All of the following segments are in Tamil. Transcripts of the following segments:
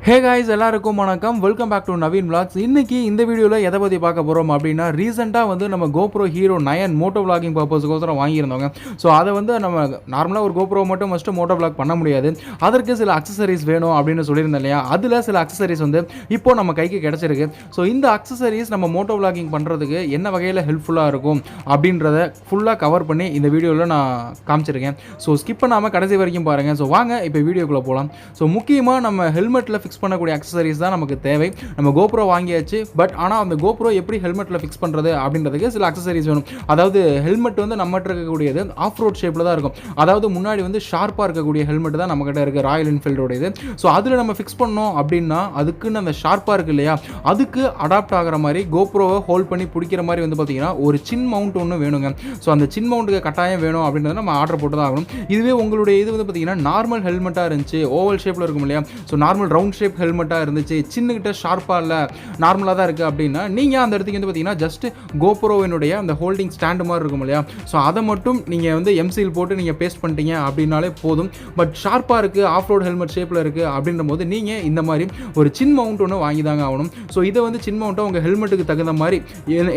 ஹே காய்ஸ் எல்லாருக்கும் வணக்கம். Welcome back to Naveen vlogs. இன்னைக்கு இந்த வீடியோவில் எதை பற்றி பார்க்க போகிறோம் அப்படின்னா, ரீசெண்டாக வந்து நம்ம GoproHero 9 மோட்டோ vlogging பர்பஸ்க்கோசரம் வாங்கியிருந்தோங்க. ஸோ அதை வந்து நம்ம நார்மலாக ஒரு GoPro மட்டும் ஃபஸ்ட்டு மோட்டோ vlog பண்ண முடியாது. அதற்கு சில அக்சசரிஸ் வேணும் அப்படின்னு சொல்லியிருந்தேன் இல்லையா, அதில் சில அக்சசரிஸ் வந்து இப்போ நம்ம கைக்கு கிடச்சிருக்கு. ஸோ இந்த அக்சசரிஸ் நம்ம மோட்டோ vlogging பண்ணுறதுக்கு என்ன வகையில் ஹெல்ப்ஃபுல்லாக இருக்கும் அப்படின்றத ஃபுல்லாக கவர் பண்ணி இந்த வீடியோவில் நான் காமிச்சிருக்கேன். ஸோ ஸ்கிப் பண்ணாமல் கடைசி வரைக்கும் பாருங்கள். ஸோ வாங்க இப்போ வீடியோக்குள்ளே போகலாம். ஸோ முக்கியமாக நம்ம ஹெல்மெட்டில் ஃபிக்ஸ் பண்ணக்கூடிய அக்சசரிஸ் தான் நமக்கு தேவை. நம்ம GoPro வாங்கியாச்சு, பட் ஆனால் அந்த GoPro எப்படி ஹெல்மெட்டில் ஃபிக்ஸ் பண்ணுறது அப்படின்றதுக்கு சில அக்சசரிஸ் வேணும். அதாவது ஹெல்மெட் வந்து நம்மகிட்ட இருக்கக்கூடியது ஆஃப் ரோட் ஷேப்பில் தான் இருக்கும். அதாவது முன்னாடி வந்து ஷார்ப்பாக இருக்கக்கூடிய ஹெல்மெட் தான் நம்மகிட்ட இருக்குது, ராயல் என்ஃபீல்டோடையது. ஸோ அதில் நம்ம ஃபிக்ஸ் பண்ணோம் அப்படின்னா அதுக்குன்னு அந்த ஷார்ப்பாக இருக்குது இல்லையா, அதுக்கு அடாப்ட் ஆகிற மாதிரி GoProவை ஹோல்ட் பண்ணி பிடிக்கிற மாதிரி வந்து பார்த்தீங்கன்னா ஒரு சின் மவுண்ட் ஒன்று வேணுங்க. ஸோ அந்த சின் மவுண்ட்டுக்கு கட்டாயம் வேணும் அப்படின்றத நம்ம ஆர்டர் போட்டு தான் ஆகணும். இதுவே உங்களுடைய இது வந்து பார்த்தீங்கன்னா நார்மல் ஹெல்மெட்டாக இருந்துச்சு, ஓவல் ஷேப்பில் இருக்கும் இல்லையா, ஸோ நார்மல் ரவுண்ட் ஷேப் ஹெல்மெட்டாக இருந்துச்சு, சின்னகிட்ட ஷார்ப்பாக இல்லை, நார்மலாக தான் இருக்குது அப்படின்னா நீங்கள் அந்த இடத்துக்கு வந்து பார்த்தீங்கன்னா ஜஸ்ட் GoProவினுடைய அந்த ஹோல்டிங் ஸ்டாண்டு மாதிரி இருக்கும் இல்லையா, ஸோ அதை மட்டும் நீங்கள் வந்து எம்சில் போட்டு நீங்கள் பேஸ்ட் பண்ணிட்டீங்க அப்படின்னாலே போதும். பட் ஷார்ப்பாக இருக்குது, ஆஃப் ரோட் ஹெல்மெட் ஷேப்பில் இருக்குது அப்படின்ற போது நீங்கள் இந்த மாதிரி ஒரு சின் மவுண்ட் ஒன்று வாங்கி தாங்க ஆகணும். ஸோ இதை வந்து சின் மவுண்ட்டை உங்கள் ஹெல்மெட்டுக்கு தகுந்த மாதிரி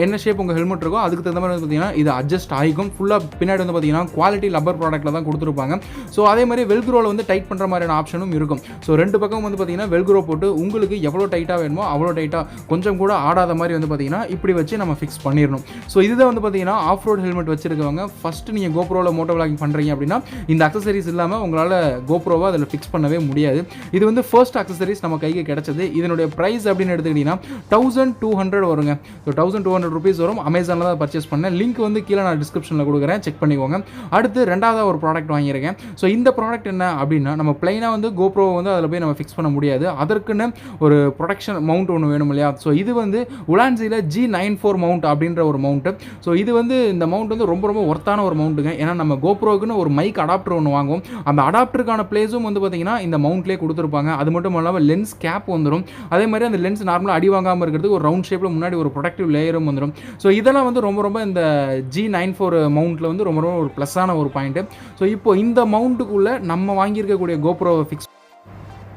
என்ன ஷேப் உங்கள் ஹெல்மெட் இருக்கோ அதுக்கு தகுந்த மாதிரி வந்து பார்த்தீங்கன்னா இது அட்ஜஸ்ட் ஆகிக்கும். ஃபுல்லாக பின்னாடி வந்து பார்த்தீங்கன்னா குவாலிட்டி லப்பர் ப்ராடக்ட்டில் தான் கொடுத்துருப்பாங்க. ஸோ அதே மாதிரி வெல்க்ரோவில் வந்து டைட் பண்ணுற மாதிரியான ஆப்ஷனும் இருக்கும். ஸோ ரெண்டு பக்கம் வந்து பார்த்தீங்கன்னா வெல்க்ரோ போட்டு உங்களுக்கு எவ்வளோ டைட்டாக வேணுமோ அவ்வளோ டைட்டாக, கொஞ்சம் கூட ஆடாத மாதிரி வந்து பார்த்தீங்கன்னா இப்படி வச்சு நம்ம ஃபிக்ஸ் பண்ணிடணும். ஸோ இதுதான் வந்து பார்த்தீங்கன்னா ஆஃப் ரோட் ஹெல்மெட் வச்சிருக்கவங்க ஃபஸ்ட்டு நீங்கள் GoProவில் மோட்டோ vlogging பண்ணுறீங்க அப்படின்னா இந்த அக்சசரிஸ் இல்லாமல் உங்களால் GoProவை அதில் ஃபிக்ஸ் பண்ணவே முடியாது. இது வந்து ஃபர்ஸ்ட் அக்சசரிஸ் நம்ம கைக்கு கிடச்சது. இதனுடைய ப்ரைஸ் அப்படின்னு எடுத்துக்கிட்டிங்கன்னா 1200 வருங்க. ஸோ 1200 ருபீஸ் வரும். அமேசானில் தான் பர்ச்சேஸ் பண்ணேன். லிங்க் வந்து கீழே நான் டிஸ்கிரிப்ஷனில் கொடுக்குறேன், செக் பண்ணிக்கோங்க. அடுத்து ரெண்டாவது ஒரு ப்ராடக்ட் வாங்கியிருக்கேன். ஸோ இந்த ப்ராடக்ட் என்ன அப்படின்னா, நம்ம பிளைனாக வந்து GoPro வந்து அதில் போய் நம்ம ஃபிக்ஸ் பண்ண முடியாது, அதற்குன்னு ஒரு ப்ரொடக்ஷன் மவுண்ட் ஒன்று வேணும் இல்லையா. ஸோ இது வந்து உலான்சியில் G94 மவுண்ட் அப்படின்ற ஒரு மவுண்ட்டு. ஸோ இது வந்து இந்த மவுண்ட் வந்து ரொம்ப ரொம்ப ஒர்த்தான ஒரு மவுண்ட்டுங்க. ஏன்னா நம்ம GoProக்குன்னு ஒரு மைக் அடாப்டர் ஒன்று வாங்குவோம். அந்த அடாப்டருக்கான பிளேஸும் வந்து பார்த்தீங்கன்னா இந்த மவுண்ட்லேயே கொடுத்துருப்பாங்க. அது மட்டும் இல்லாமல் லென்ஸ் கேப் வந்துடும். அதே மாதிரி அந்த லென்ஸ் நார்மலாக அடி வாங்காமல் இருக்கிறதுக்கு ஒரு ரவுண்ட் ஷேப்பில் முன்னாடி ஒரு ப்ரொடக்டிவ் லேயரும் வந்துடும். ஸோ இதெல்லாம் வந்து ரொம்ப ரொம்ப இந்த G94 மவுண்ட்டில் வந்து ரொம்ப ரொம்ப ஒரு ப்ளஸ்ஸான ஒரு பாயிண்ட்டு. ஸோ இப்போ இந்த மவுண்ட்டுக்குள்ளே நம்ம வாங்கியிருக்கக்கூடிய GoProவை ஃபிக்ஸ்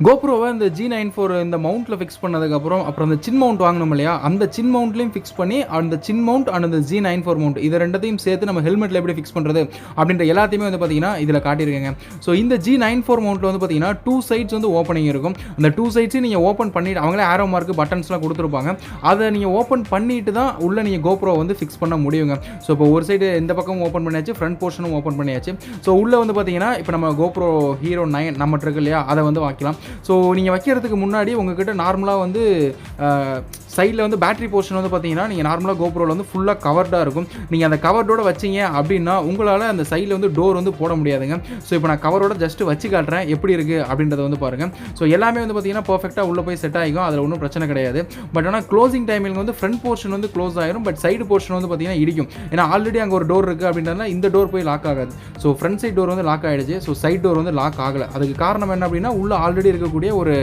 GoProவை இந்த G94 இந்த மவுண்ட்டில் ஃபிக்ஸ் பண்ணதுக்கப்புறம் அப்புறம் அந்த சின் மவுண்ட் வாங்கணும் இல்லையா, அந்த சின் மவுண்ட்லையும் ஃபிக்ஸ் பண்ணி அந்த சின் மவுண்ட் அண்ட் அந்த G94 மவுண்ட் இதை ரெண்டத்தையும் சேர்த்து நம்ம ஹெல்மெட்டில் எப்படி ஃபிக்ஸ் பண்ணுறது அப்படின்ற எல்லாத்தையுமே வந்து பார்த்தீங்கன்னா இதில் காட்டியிருக்கேங்க. ஸோ இந்த G94 மவுண்ட்டில் வந்து பார்த்தீங்கன்னா 2 சைட்ஸ் வந்து ஓப்பனிங் இருக்கும். அந்த 2 சைட்ஸையும் நீங்கள் ஓப்பன் பண்ணிவிட்டு அவங்களே ஆரோ மார்க்கு பட்டன்ஸ்லாம் கொடுத்துருப்பாங்க. அதை நீங்கள் ஓப்பன் பண்ணிட்டு தான் உள்ளே நீங்கள் GoPro வந்து ஃபிக்ஸ் பண்ண முடியுங்க. ஸோ இப்போ ஒரு சைடு இந்த பக்கம் ஓப்பன் பண்ணியாச்சு, ஃப்ரண்ட் போர்ஷனும் ஓப்பன் பண்ணியாச்சு. ஸோ உள்ளே வந்து பார்த்தீங்கன்னா இப்போ நம்ம GoproHero 9 நம்மகிட்ட இருக்கு இல்லையா, அதை வந்து வைக்கலாம். ஸோ நீங்கள் வைக்கிறதுக்கு முன்னாடி உங்ககிட்ட நார்மலாக வந்து சைடில் வந்து பேட்டரி போர்ஷன் வந்து பார்த்தீங்கன்னா நீங்கள் நார்மலாக GoProவில் வந்து ஃபுல்லாக கவர்டாக இருக்கும். நீங்கள் அந்த கவர்டோடு வச்சிங்க அப்படின்னா உங்களால் அந்த சைடில் வந்து டோர் வந்து போட முடியாதுங்க. ஸோ இப்போ நான் கவரோட ஜஸ்ட்டு வச்சு காட்டுறேன் எப்படி இருக்குது அப்படின்றத வந்து பாருங்கள். ஸோ எல்லாமே வந்து பார்த்தீங்கன்னா பர்ஃபெக்டாக உள்ளே போய் செட் ஆகிக்கும், அதில் ஒன்றும் பிரச்சனை கிடையாது. பட் ஆனால் க்ளோசிங் டைமில் வந்து ஃப்ரண்ட் போர்ஷன் வந்து க்ளோஸ் ஆகிரும், பட் சைடு போர்ஷன் வந்து பார்த்தீங்கன்னா இடிக்கும். ஏன்னா ஆல்ரெடி அங்கே ஒரு டோர் இருக்குது அப்படின்றதுனால இந்த டோர் போய் லாக் ஆகாது. ஸோ ஃப்ரண்ட் சைட் டோர் வந்து லாக் ஆகிடுச்சு, ஸோ சைட் டோர் வந்து லாக் ஆகலை. அதுக்கு காரணம் என்ன அப்படின்னா உள்ளே ஆல்ரெடி இருக்கக்கூடிய ஒரு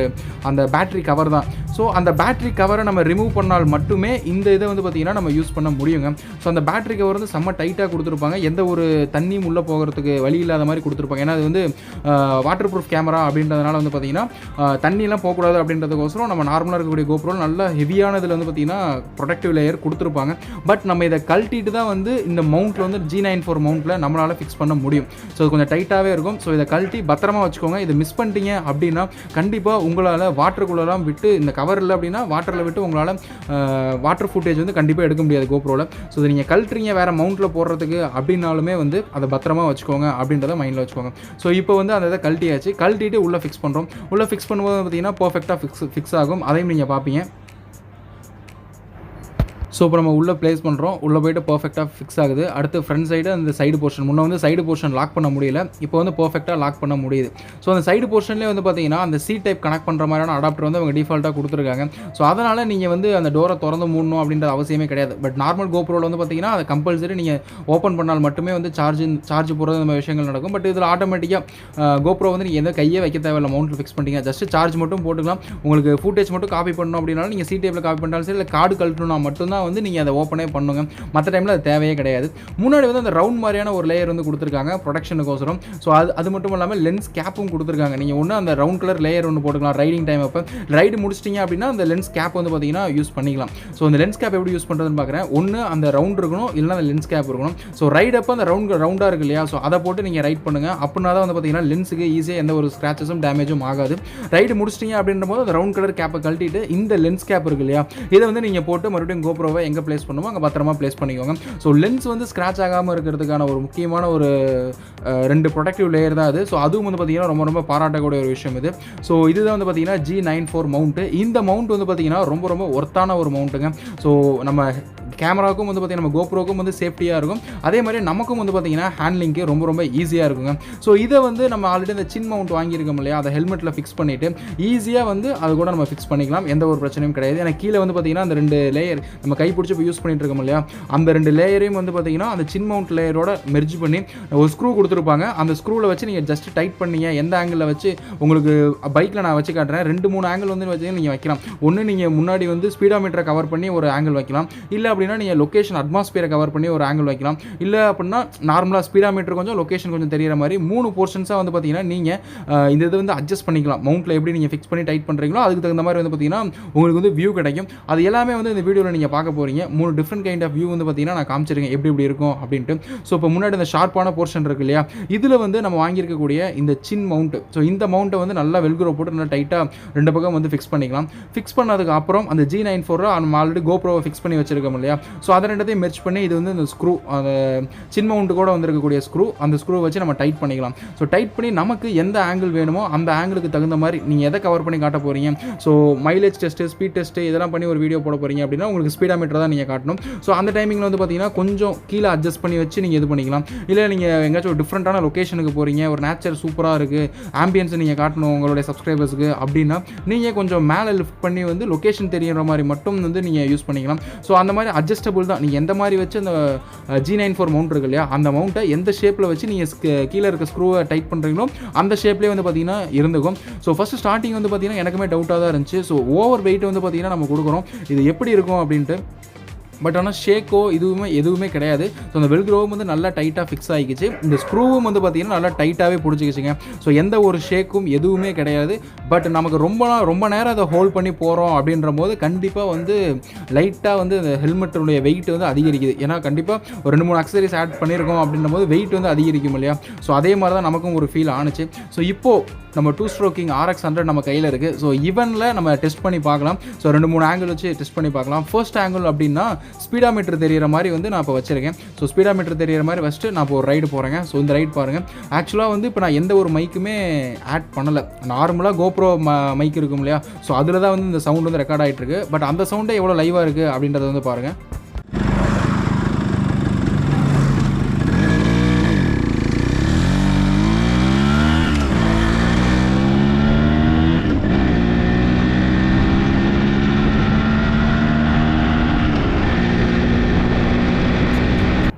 அந்த பேட்டரி கவர் தான். ஸோ அந்த பேட்டரி கவரை நம்ம ரிமூவ் பண்ணால் மட்டுமே இந்த இதை வந்து பார்த்தீங்கன்னா நம்ம யூஸ் பண்ண முடியுங்க. ஸோ அந்த பேட்டரி கவர் வந்து செம்ம டைட்டாக கொடுத்துருப்பாங்க, எந்த ஒரு தண்ணியும் உள்ளே போகிறதுக்கு வழி இல்லாத மாதிரி கொடுத்துருப்பாங்க. ஏன்னா அது வந்து வாட்டர் ப்ரூஃப் கேமரா அப்படின்றதுனால வந்து பார்த்தீங்கன்னா தண்ணியெல்லாம் போகக்கூடாது அப்படின்றதுக்கோசரம் நம்ம நார்மலாக இருக்கக்கூடிய GoPro நல்ல ஹெவியானதில் வந்து பார்த்தீங்கன்னா ப்ரொடக்டிவ் லேயர் கொடுத்துருப்பாங்க. பட் நம்ம இதை கழட்டிட்டு தான் வந்து இந்த மவுண்ட்டில் வந்து G94 மவுண்ட்டில் நம்மளால் ஃபிக்ஸ் பண்ண முடியும். ஸோ இது கொஞ்சம் டைட்டாகவே இருக்கும். ஸோ இதை கழட்டி பத்திரமா வச்சுக்கோங்க. இதை மிஸ் பண்ணிட்டீங்க அப்படின்னா கண்டிப்பாக உங்களால் வாட்டருக்குள்ளெல்லாம் விட்டு இந்த கவர் இல்லை அப்படின்னா வாட்டரில் விட்டு உங்களால் வாட்டர் ஃபுட்டேஜ் வந்து கண்டிப்பாக எடுக்க முடியாது GoProவில். ஸோ இதை நீங்கள் கழட்டுறீங்க வேறு மவுண்ட்டில் போடுறதுக்கு அப்படின்னாலுமே வந்து அதை பத்திரமா வச்சுக்கோங்க அப்படின்றத மைண்டில் வச்சுக்கோங்க. ஸோ இப்போ வந்து அந்த இதை கழட்டிட்டு உள்ளே ஃபிக்ஸ் பண்ணுறோம். உள்ளே ஃபிக்ஸ் பண்ணும்போது பார்த்தீங்கன்னா பர்ஃபெக்டாக ஃபிக்ஸ் ஆகும். அதையும் நீங்கள் பார்ப்பீங்க. ஸோ இப்போ நம்ம உள்ளே ப்ளேஸ் பண்ணுறோம், உள்ளே போய்ட்டு பர்ஃபெக்டாக ஃபிக்ஸ் ஆகுது. அடுத்து ஃப்ரண்ட் சைடு அந்த சைடு போர்ஷன் முன்னே வந்து சைடு போர்ஷன் லாக் பண்ண முடியல, இப்போ வந்து பர்ஃபெக்டாக லாக் பண்ண முடியுது. ஸோ அந்த சைடு போர்ஷன்லேயே வந்து பார்த்தீங்கன்னா அந்த சி டைப் கனெக்ட் பண்ணுற மாதிரியான அடாப்டர் வந்து அவங்க டிஃபால்ட்டாக கொடுத்துருக்காங்க. ஸோ அதனால் நீங்கள் வந்து அந்த டோரை திறந்து மூடணும் அப்படின்ற அவசியமே கிடையாது. பட் நார்மல் GoProவில் வந்து பார்த்தீங்கன்னா அதை கம்பல்சரி நீங்கள் ஓப்பன் பண்ணால் மட்டுமே வந்து சார்ஜ் போகிறது இந்த மாதிரி விஷயங்கள் நடக்கும். பட் இதில் ஆட்டோமேட்டிக்காக GoPro வந்து நீங்கள் எந்த கையே வைக்க தேவையில்லை, மவுண்ட்டில் ஃபிக்ஸ் பண்ணிட்டீங்க, ஜஸ்ட் சார்ஜ் மட்டும் போட்டுக்கலாம். உங்களுக்கு ஃபுட்டேஜ் மட்டும் காப்பி பண்ணணும் அப்படின்னாலும் நீங்கள் சி டைப்பில் காப்பி பண்ணாலும் சரி, இல்லை கார்டு கழட்டணும்னா மட்டும்தான் வந்து நீங்கள் அதை ஓப்பனே பண்ணுங்க. மற்ற டைமில் அது தேவையே கிடையாது. முன்னாடி வந்து அந்த ரவுண்ட் மாதிரியான ஒரு லேயர் வந்து கொடுத்துருக்காங்க ப்ரொடெக்ஷனுக்கோசரம். ஸோ அது மட்டும் இல்லாமல் லென்ஸ் கேப்பும் கொடுத்துருக்காங்க. நீங்கள் ஒன்று அந்த ரவுண்ட் கலர் லேயர் ஒன்று போட்டுக்கலாம் ரைடிங் டைம் அப்போ. ரைடு முடிச்சிட்டிங்க அப்படின்னா அந்த லென்ஸ் கேப் வந்து பார்த்தீங்கன்னா யூஸ் பண்ணிக்கலாம். ஸோ அந்த லென்ஸ் கேப் எப்படி யூஸ் பண்ணுறதுன்னு பார்க்குறேன். ஒன்று அந்த ரவுண்ட் இருக்கணும், இல்லைனா அந்த லென்ஸ் கேப் இருக்கணும். ஸோ ரைட் அப்போ அந்த ரவுண்டாக இருக்கு இல்லையா, ஸோ அதை போட்டு நீங்கள் ரைட் பண்ணுங்கள். அப்படின்னா தான் வந்து பார்த்தீங்கன்னா லென்ஸுக்கு ஈஸியாக எந்த ஒரு ஸ்க்ராச்சஸும் டேமேஜும் ஆகாது. ரைடு முடிச்சிட்டிங்க அப்படின்ற போது அந்த ரவுண்ட் கலர் கேப்பை கழட்டிட்டு இந்த லென்ஸ் கேப் இருக்கு இல்லையா, இதை வந்து நீங்கள் போட்டு மறுபடியும் கோப்ரோவை எங்கே ப்ளேஸ் பண்ணுமோ அங்கே பத்திரமா ப்ளேஸ் பண்ணிக்கோங்க. ஸோ லென்ஸ் வந்து ஸ்க்ராச் ஆகாமல் இருக்கிறதுக்கான ஒரு முக்கியமான ஒரு 2 ப்ரொடெக்டிவ் லேயர் தான் அது. ஸோ அதுவும் வந்து பார்த்தீங்கன்னா ரொம்ப ரொம்ப பாராட்டக்கூடிய ஒரு விஷயம் இது. ஸோ இதுதான் வந்து பார்த்தீங்கன்னா G94 மவுண்ட்டு. இந்த மவுண்ட் வந்து பார்த்தீங்கன்னா ரொம்ப ரொம்ப ஒர்த்தான ஒரு மவுண்ட்டுங்க. ஸோ நம்ம கேமராவுக்கும் வந்து பார்த்தீங்கன்னா நம்ம கோப்ரோக்கும் வந்து சேஃப்டியாக இருக்கும். அதே மாதிரி நமக்கும் வந்து பார்த்தீங்கன்னா ஹேண்ட்லிங்க்கு ரொம்ப ரொம்ப ஈஸியாக இருக்குங்க. ஸோ இதை வந்து நம்ம ஆல்ரெடி இந்த சின் மவுண்ட் வாங்கியிருக்கோம் இல்லையா, அதை ஹெல்மெட்டில் ஃபிக்ஸ் பண்ணிவிட்டு ஈஸியாக வந்து அது கூட நம்ம ஃபிக்ஸ் பண்ணிக்கலாம். எந்த ஒரு பிரச்சனையும் கிடையாது. ஏன்னா கீழே வந்து பார்த்தீங்கன்னா அந்த 2 லேயர் நம்ம கை பிடிச்சி இப்போ யூஸ் பண்ணிட்டு இருக்கோம் இல்லையா, அந்த 2 லேயரையும் வந்து பார்த்தீங்கன்னா அந்த சின் மவுண்ட் லேயரோட மெர்ஜ் பண்ணி ஒரு ஸ்க்ரூ கொடுத்துருப்பாங்க. அந்த ஸ்க்ரூவில் வச்சு நீங்கள் ஜஸ்ட் டைட் பண்ணீங்க. எந்த ஆங்கிளில் வச்சு உங்களுக்கு பைக்கில் நான் வச்சு காட்டுறேன். 2-3 ஆங்கிள் வந்து வச்சு நீங்கள் வைக்கலாம். ஒன்று நீங்கள் முன்னாடி வந்து ஸ்பீடாமீட்டரை கவர் பண்ணி ஒரு ஆங்கிள் வைக்கலாம். இல்லை அப்படின்னா நீங்கள் லொக்கேஷன் அட்மாஸ்பியரை கவர் பண்ணி ஒரு ஆங்கிள் வைக்கலாம். இல்லை அப்படின்னா நார்மலாக ஸ்பீடாமீட்டர் கொஞ்சம் லொக்கேஷன் கொஞ்சம் தெரிகிற மாதிரி 3 போர்ஷன்ஸாக வந்து பார்த்தீங்கன்னா நீங்கள் இந்த இது வந்து அட்ஜஸ்ட் பண்ணிக்கலாம். மவுண்ட்டில் எப்படி நீங்கள் ஃபிக்ஸ் பண்ணி டைட் பண்ணுறீங்களோ அதுக்கு தகுந்த மாதிரி வந்து பார்த்தீங்கன்னா உங்களுக்கு வந்து வியூ கிடைக்கும். அது எல்லாமே வந்து இந்த வீடியோவில் நீங்கள் பார்க்க போகிறீங்க. 3 டிஃப்ரெண்ட் கைண்ட் ஆஃப் வியூ வந்து பார்த்தீங்கன்னா நான் காமிச்சிருக்கேன் எப்படி இருக்கும் அப்படின்ட்டு. ஸோ இப்போ முன்னாடி இந்த ஷார்ப்பான போர்ஷன் இருக்கு இல்லையா, இதில் வந்து நம்ம வாங்கியிருக்கக்கூடிய இந்த சின் மவுண்ட். ஸோ இந்த மவுண்ட்டை வந்து நல்லா வெல்க்ரோ போட்டு நல்லா டைட்டாக 2 பக்கம் வந்து ஃபிக்ஸ் பண்ணிக்கலாம். ஃபிக்ஸ் பண்ணதுக்கு அப்புறம் அந்த G94 நம்ம ஆல்ரெடி கோப்ரோவை ஃபிக்ஸ் பண்ணி வச்சிருக்கோம் இல்லையா, ஸோ அதை 2த்தையும் மெர்ஜ் பண்ணி இது வந்து இந்த ஸ்க்ரூ அந்த சின் மவுண்ட் கூட வந்திருக்கக்கூடிய ஸ்க்ரூ, அந்த ஸ்க்ரூ வச்சு நம்ம டைட் பண்ணிக்கலாம். ஸோ டைட் பண்ணி நமக்கு எந்த ஆங்கிள் வேணுமோ அந்த ஆங்கிளுக்கு தகுந்த மாதிரி நீங்கள் எதை கவர் பண்ணி காட்ட போகிறீங்க. So mileage test, speed test இதெல்லாம் பண்ணி ஒரு வீடியோ போட போகிறீங்க அப்படின்னா உங்களுக்கு ஸ்பீடாமீட்டர் தான் நீங்கள் காட்டணும். ஸோ அந்த டைமிங்கில் வந்து பார்த்தீங்கன்னா கொஞ்சம் கீழே அட்ஜஸ்ட் பண்ணி வச்சு நீங்கள் இது பண்ணிக்கலாம். இல்லை நீங்கள் எங்கேயாச்சும் ஒரு டிஃப்ரெண்ட்டான லொக்கேஷனுக்கு போகிறீங்க, ஒரு நேச்சர் சூப்பராக இருக்குது, ஆம்பியன்ஸை நீங்கள் காட்டணும் உங்களுடைய சப்ஸ்கிரைபர்ஸுக்கு அப்படின்னா நீங்கள் கொஞ்சம் மேலே லிஃப்ட் பண்ணி வந்து லொக்கேஷன் தெரிகிற மாதிரி மட்டும் வந்து நீங்கள் யூஸ் பண்ணிக்கலாம். ஸோ அந்த மாதிரி அட்ஜஸ்டபுள் தான். நீங்கள் எந்த மாதிரி வச்சு அந்த G94 மவுண்ட் இருக்கு இல்லையா, அந்த மவுண்ட்டை எந்த ஷேப்பில் வச்சு நீங்கள் கீழே இருக்க ஸ்க்ரூவை டைட் பண்ணுறீங்களோ அந்த ஷேப்லேயே வந்து பார்த்தீங்கன்னா இருந்துக்கும். ஸோ ஃபஸ்ட்டு ஸ்டார்டிங் வந்து பார்த்தீங்கன்னா எனக்குமே டவுட்டாக தான் இருந்துச்சு. ஸோ ஓவர் வெயிட் வந்து பார்த்தீங்கன்னா நம்ம கொடுக்குறோம், இது எப்படி இருக்கும் அப்படின்ட்டு. பட் ஆனால் ஷேக்கோ எதுவுமே கிடையாது. ஸோ அந்த வெல்க்ரோவும் வந்து நல்லா டைட்டாக ஃபிக்ஸ் ஆகிக்கிச்சு. இந்த ஸ்க்ரூவும் வந்து பார்த்திங்கன்னா நல்லா டைட்டாகவே பிடிச்சிக்கிச்சுங்க. ஸோ எந்த ஒரு ஷேக்கும் எதுவுமே கிடையாது. பட் நமக்கு ரொம்ப நேரம் அதை ஹோல்ட் பண்ணி போகிறோம் அப்படின்ற போது கண்டிப்பாக வந்து லைட்டாக வந்து அந்த ஹெல்மெட்டுடைய வெயிட் வந்து அதிகரிக்குது. ஏன்னா கண்டிப்பாக ஒரு 2-3 அக்சசரிஸ் ஆட் பண்ணியிருக்கோம் அப்படின்ற போது வெயிட் வந்து அதிகரிக்கும் இல்லையா. ஸோ அதே மாதிரி தான் நமக்கும் ஒரு ஃபீல் ஆணுச்சு. ஸோ இப்போது நம்ம 2 ஸ்ட்ரோக்கிங் RX100 நம்ம கையில் இருக்குது. ஸோ இவனில் நம்ம டெஸ்ட் பண்ணி பார்க்கலாம். ஸோ 2-3 ஆங்கிள் வச்சு டெஸ்ட் பண்ணி பார்க்கலாம். ஃபர்ஸ்ட் ஆங்கிள் அப்படின்னா ஸ்பீடாமீட்டர் தெரிகிற மாதிரி வந்து நான் இப்போ வச்சுருக்கேன். ஸோ ஸ்பீடாமீட்டர் தெரிகிற மாதிரி ஃபஸ்ட்டு நான் இப்போ ஒரு ரைடு போகிறேங்க. ஸோ இந்த ரைடு பாருங்கள். ஆக்சுவலாக வந்து இப்போ நான் எந்த ஒரு மைக்குமே ஆட் பண்ணலை. நார்மலாக கோப்ரோ மைக் இருக்கும் இல்லையா, ஸோ அதில் தான் வந்து இந்த சவுண்ட் வந்து ரெக்கார்ட் ஆகிட்டு இருக்கு. பட் அந்த சவுண்டே எவ்வளோ லைவாக இருக்குது அப்படின்றத வந்து பாருங்கள்.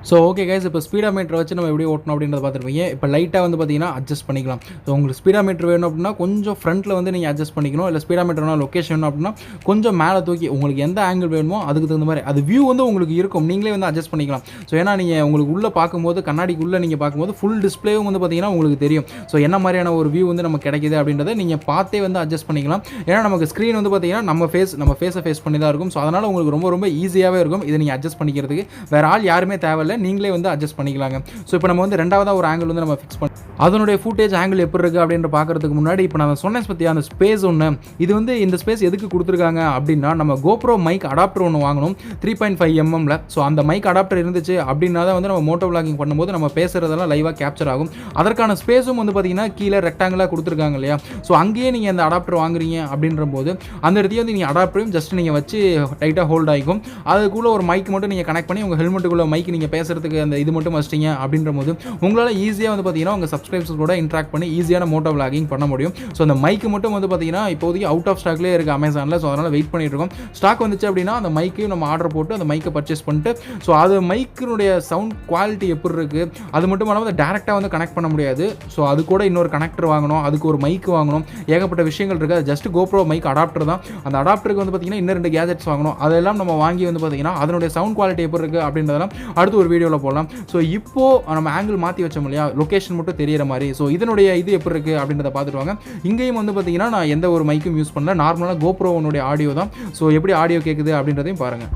ஸோ ஓகே கைஸ், இப்போ ஸ்பீடாமீட்டர் வச்சு நம்ம எப்படி ஓட்டணும் அப்படின்றத பார்த்துருப்பீங்க. இப்போ லைட்டாக வந்து பார்த்தீங்கன்னா அட்ஜஸ்ட் பண்ணிக்கலாம். ஸோ உங்களுக்கு ஸ்பீடாமீட்டர் வேணும் அப்படின்னா கொஞ்சம் ஃப்ரண்ட்டில் வந்து நீங்கள் அட்ஜஸ்ட் பண்ணிக்கணும். இல்லை ஸ்பீடாமீட்டர் வேணும் லொக்கேஷன் வேணும் அப்படின்னா கொஞ்சம் மேலே தூக்கி உங்களுக்கு எந்த ஆங்கிள் வேணுமோ அதுக்கு தகுந்த மாதிரி அது வியூ வந்து உங்களுக்கு இருக்கும். நீங்களே வந்து அட்ஜஸ்ட் பண்ணிக்கலாம். ஸோ ஏன்னா நீங்கள் உங்களுக்கு உள்ளே பார்க்கும்போது கண்ணாடிக்குள்ளே நீங்கள் பார்க்கும்போது ஃபுல் டிஸ்பிளேவும் வந்து பார்த்தீங்கன்னா உங்களுக்கு தெரியும். ஸோ என்ன மாதிரியான ஒரு வியூ வந்து நமக்கு கிடைக்குது அப்படின்றத நீங்கள் பார்த்தே வந்து அட்ஜஸ்ட் பண்ணிக்கலாம். ஏன்னா நமக்கு ஸ்க்ரீன் வந்து பார்த்தீங்கன்னா நம்ம ஃபேஸை ஃபேஸ் பண்ணி தான் இருக்கும். ஸோ அதனால் உங்களுக்கு ரொம்ப ஈஸியாகவே இருக்கும். இதை நீங்கள் அட்ஜஸ்ட் பண்ணிக்கிறதுக்கு வேறு ஆள் யாருமே தேவையில்லை, நீங்களே வந்து அட்ஜஸ்ட் பண்ணிக்கலாங்க. ஸோ இப்போ நம்ம வந்து ரெண்டாவதாக ஒரு ஆங்கிள் வந்து நம்ம ஃபிக்ஸ் பண்ணி அதனுடைய ஃபுட்டேஜ் ஆங்கிள் எப்படி இருக்குது அப்படின்ற பார்க்குறதுக்கு முன்னாடி இப்போ நான் சொன்னேன் பற்றி அந்த ஸ்பேஸ் ஒன்று, இது வந்து இந்த ஸ்பேஸ் எதுக்கு கொடுத்துருக்காங்க அப்படின்னா நம்ம கோப்ரோ மைக் அடாப்டர் ஒன்று வாங்கணும் 3.5 mm. ஸோ அந்த மைக் அடாப்டர் இருந்துச்சு அப்படின்னா தான் வந்து நம்ம மோட்டோ விளாகிங் பண்ணும்போது நம்ம பேசுகிறதெல்லாம் லைவாக கேப்சர் ஆகும். அதற்கான ஸ்பேஸும் வந்து பார்த்தீங்கன்னா கீழே ரெக்டாங்கிளாக கொடுத்துருக்காங்க இல்லையா. ஸோ அங்கேயே நீங்கள் அந்த அடாப்டர் வாங்குறீங்க அப்படின்ற போது அந்த இடத்தையும் வந்து நீங்கள் அடாப்டரையும் ஜஸ்ட் நீங்கள் வச்சு டைட்டாக ஹோல்ட் ஆகிக்கும். அதுக்குள்ளே ஒரு மைக் மட்டும் நீங்கள் கனெக்ட் பண்ணி உங்கள் ஹெல்மெட்டுக்குள்ளே மைக் நீங்கள் பேசுகிறதுக்கு சப்ஸ்கிரைபர்ஸுக்கு அந்த இது மட்டும் வச்சிட்டீங்க அப்படின்ற போது உங்களால் ஈஸியாக வந்து பார்த்தீங்கன்னா உங்கள் சப்ஸ்கிரைபர்ஸ் கூட இன்ட்ராக்ட் பண்ணி ஈஸியான மோட்டோ விளாகிங் பண்ண முடியும். ஸோ அந்த மைக்கு மட்டும் வந்து பார்த்தீங்கன்னா இப்போதைக்கு அவுட் ஆஃப் ஸ்டாக்லேயே இருக்குது அமேசானில். ஸோ அதனால் வெயிட் பண்ணிட்டு இருக்கோம். ஸ்டாக் வந்துச்சு அப்படின்னா அந்த மைக்கையும் நம்ம ஆர்டர் போட்டு அந்த மைக்கை பர்ச்சேஸ் பண்ணிட்டு ஸோ அது மைக்கினுடைய சவுண்ட் குவாலிட்டி எப்படி இருக்குது அது மட்டும் இல்லாமல் அதை டேரெக்டாக வந்து கனெக்ட் பண்ண முடியாது. ஸோ அது கூட இன்னொரு கனெக்டர் வாங்கணும், அதுக்கு ஒரு மைக் வாங்கணும், ஏகப்பட்ட விஷயங்கள் இருக்குது. அது ஜஸ்ட் GoPro மைக் அடாப்டர் தான். அந்த அடாப்டருக்கு வந்து பார்த்தீங்கன்னா இன்னும் 2 கேஜெட்ஸ் வாங்கணும். அதெல்லாம் நம்ம வாங்கி வந்து பார்த்தீங்கன்னா அதனுடைய சவுண்ட் குவாலிட்டி எப்படி இருக்குது அப்படின்றதெல்லாம் அடுத்து ஒரு வீடியோவில் போடலாம். ஸோ இப்போது நம்ம ஆங்கிள் மாற்றி வச்சோம் இல்லையா, லொக்கேஷன் மட்டும் தெரியிற மாதிரி. ஸோ இதனுடைய இது எப்படி இருக்குது அப்படின்றத பார்த்துட்டு வாங்க. இங்கேயும் வந்து பார்த்தீங்கன்னா நான் எந்த ஒரு மைக்கும் யூஸ் பண்ணல, நார்மலாக GoProனுடைய ஆடியோ தான். ஸோ எப்படி ஆடியோ கேட்குது அப்படின்றதையும் பாருங்கள்.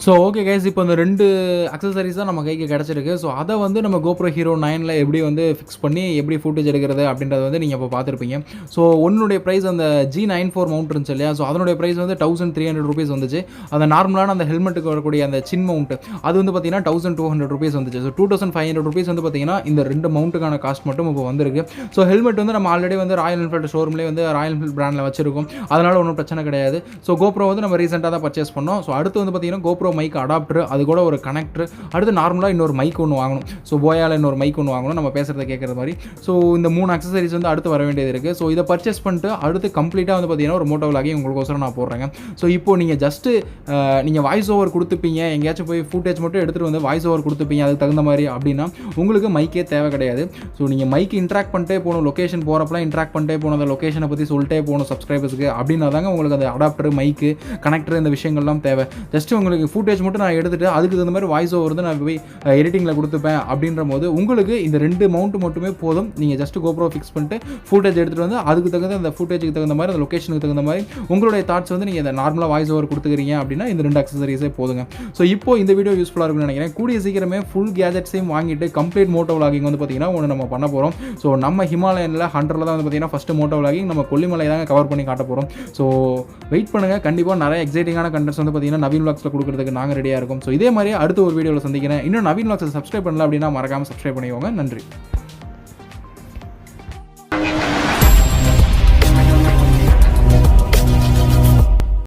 ஸோ ஓகே கைஸ், இப்போ இந்த 2 அக்சசரிஸ் தான் நம்ம கைக்கு கிடச்சிருக்கு. ஸோ அதை வந்து நம்ம GoproHero 9ல் எப்படி வந்து ஃபிக்ஸ் பண்ணி எப்படி ஃபுட்டேஜ் எடுக்கிறது அப்படின்றத வந்து நீங்கள் இப்போ பார்த்துருப்பீங்க. ஸோ ஒன்னுடைய ப்ரைஸ் அந்த G94 மவுண்ட் இருந்துச்சு இல்லையா, ஸோ அதனுடைய ப்ரைஸ் வந்து 1300 rupees வந்துச்சு. அந்த நார்மலான அந்த ஹெல்மெட்டுக்கு வரக்கூடிய அந்த சின் மவுண்ட் அது வந்து பார்த்தீங்கன்னா 1200 rupees வந்துச்சு. ஸோ 2500 rupees வந்து பார்த்தீங்கன்னா இந்த 2 மவுண்ட்டுக்கான காஸ்ட் மட்டும் இப்போ வந்திருக்கு. ஸோ ஹெல்மெட் வந்து நம்ம ஆல்ரெடி வந்து ராயல் என்ஃபீல்டு ஷோரூம்லேயே வந்து ராயல் என்ஃபீல்டு பிராண்டில் வச்சிருக்கோம். அதனால் ஒன்றும் பிரச்சனை கிடையாது. ஸோ GoPro வந்து நம்ம ரீசெண்டாக தான் பர்ச்சேஸ் பண்ணோம். ஸோ அடுத்து வந்து பார்த்தீங்கன்னா GoPro மைக் அடாப்டர், அது கூட ஒரு கனெக்டர், அடுத்து நார்மலாக இன்னொரு மைக் ஒன்று வாங்கணும். ஸோ போயால் இன்னொரு மைக் ஒன்று வாங்கணும், நம்ம பேசுகிறத கேட்குற மாதிரி. ஸோ இந்த 3 அக்சசரிஸ் வந்து அடுத்து வர வேண்டியது இருக்குது. ஸோ இதை பர்ச்சேஸ் பண்ணிட்டு அடுத்து கம்ப்ளீட்டாக வந்து பார்த்தீங்கன்னா ஒரு மோட்டோ விளாகி உங்களுக்கோசரம் நான் போடுறேங்க. ஸோ இப்போ நீங்கள் ஜஸ்ட்டு நீங்கள் வாய்ஸ் ஓவர் கொடுத்துப்பீங்க, எங்கேயாச்சும் போய் ஃபுட்டேஜ் மட்டும் எடுத்துகிட்டு வந்து வாய்ஸ் ஓவர் கொடுத்துப்பீங்க அதுக்கு தகுந்த மாதிரி அப்படின்னா உங்களுக்கு மைக்கே தேவை கிடையாது. ஸோ நீங்கள் மைக் இன்ட்ராக்ட் பண்ணிட்டே போகணும், லொக்கேஷன் போகிறப்பலாம் இன்ட்ராக்ட் பண்ணிட்டே போகணும், அந்த லொக்கேஷனை பற்றி சொல்லிட்டே போகணும் சப்ஸ்கிரைபர்ஸுக்கு அப்படின்னா தாங்க உங்களுக்கு அந்த அடாப்டர், மைக்கு, கனெக்டர் இந்த விஷயங்கள்லாம் தேவை. ஜஸ்ட்டு உங்களுக்கு ஃபுட்டேஜ் மட்டும் நான் எடுத்துகிட்டு அதுக்கு தகுந்த மாதிரி வாய்ஸ் ஓவர் வந்து நான் போய் எடிட்டிங்கில் கொடுத்துப்பேன் அப்படின்ற போது உங்களுக்கு இந்த 2 மவுண்ட் மட்டுமே போதும். நீங்கள் ஜஸ்ட் GoPro ஃபிக்ஸ் பண்ணிட்டு ஃபுட்டேஜ் எடுத்துகிட்டு வந்து அதுக்கு தகுந்த அந்த ஃபுட்டேஜுக்கு தகுந்த மாதிரி அந்த லொக்கேஷனுக்கு தகுந்த மாதிரி உங்களுடைய தாட்ஸ் வந்து நீங்கள் நார்மலாக வாய்ஸ் ஓவர் கொடுத்துக்கிறீங்க அப்படின்னா இந்த 2 அக்சசரிஸே போதுங்க. ஸோ இப்போ இந்த வீடியோ யூஸ்ஃபுல்லாக இருக்கும்னு நினைக்கிறேன். கூடிய சீக்கிரமே ஃபுல் கேஜெட்ஸையும் வாங்கிட்டு கம்ப்ளீட் மோட்டோ விளாகிங் வந்து பார்த்தீங்கன்னா ஒன்று நம்ம பண்ண போகிறோம். ஸோ நம்ம ஹிமாலயனில் 100ல் தான் வந்து பார்த்தீங்கன்னா ஃபஸ்ட்டு மோட்டோ விளாகிங் நம்ம கொல்லிமலை தாங்க கவர் பண்ணி காட்ட போகிறோம். ஸோ வெயிட் பண்ணுங்கள், கண்டிப்பாக நிறைய எக்ஸைட்டிங்கான கண்டென்ட்ஸ் வந்து பார்த்தீங்கன்னா நவீன் விளாக்ஸில் கொடுக்குறதுக்கு நாங்கள் ரெடியாக இருக்கும். ஸோ இதே மாதிரி அடுத்த ஒரு வீடியோவில் சந்திக்கிறேன். இன்னும் நவீன் விளாக்ஸை சப்ஸ்கிரைப் பண்ணல அப்படின்னா மறக்காமல் சப்ஸ்கிரைப் பண்ணிக்கோங்க. நன்றி.